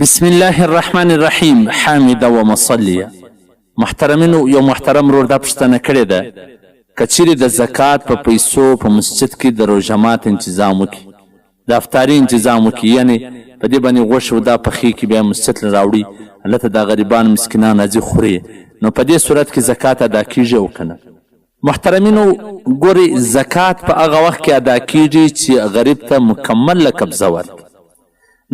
بسم الله الرحمن الرحیم حامد و مصلیه. محترمینو، یو محترم ورور دا پوښتنه کړې ده که چیرې د زکات په پیسو په مسجد کې د روژه مات انتظام وکړي، د افطاري انتظام وکړي، یعنې په دې باندې غوښه دا پخې کړي بیا مسجد ته راوړي، هلته دا غریبان مسکینان راځي خوري، نو په دې صورت کې زکات ادا کیږي او که نه؟ محترمینو ګورئ، زکات په هغه وخت کې ادا کیږي چې غریب ته مکمل قبضه ورکړي.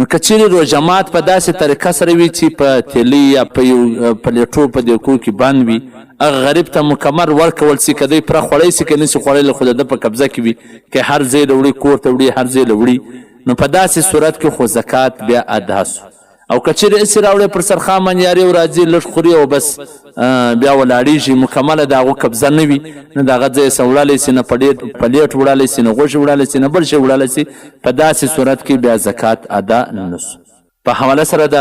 نو که چیرې روژه مات په داسې طریقه سره وي چې په تیلي یا په یو پلیټو په دیګو کې بند وي، هغه غریب ته مکمل ورکول سي، که دی پوره خوړی سي که نه سي خوړلی، خو د ده په قبضه کې وي، که هر ځای له وړي کور ته وړي هر ځای له وړي، نو په داسې صورت کې خو زکات بیا ادا سو. او که چیرې هسې راوړی پر سرخان باندې یارې راځي لږ خوري او بس بیا ولاړېږي، مکمله د هغو قبضه نه وي، نه د هغه ځای څه وړلی سي، نه پلیټ وړلی سي، نه غوښې وړلی سي، نه بل شی وړلی سي، په داسې صورت کې بیا زکات ادا نه سو. په حواله سره د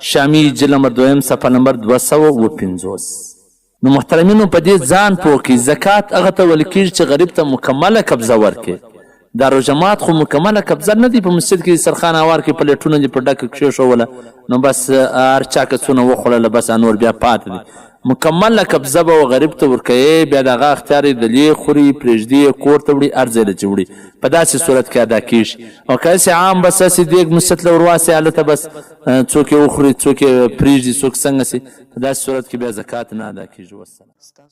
شامي جلد نمبر 2 صفحه نمبر 250. نو محترمینو په دې ځان پوه کړئ، زکات هغه ته ویل کېږي چې غریب ته مکمله قبضه ورکړي. دا روژه مات خو مکمله قبضه نه دی، په مسجد کې سرخان هوار کې پلیټونه دې په ډکه کښېښوله، نو بس هر چا که څونه وخوړله بس نور بیا پاتې دی. مکمله قبضه به غریب ته ورکوي، بیا د هغه اختیار یې دلې خوري، پرېږدي یې کور ته وړي، هر ځای له چې وړي، په داسې صورت کې ادا کېږي. او که هسې عام بس هسې دیګ مسجد له ورواسي هلته بس څوک یې وخوري، څوک یې پرېږدي، څوک څنګه سي، په داسې صورت کې بیا زکات نه ادا کېږي. والسلام.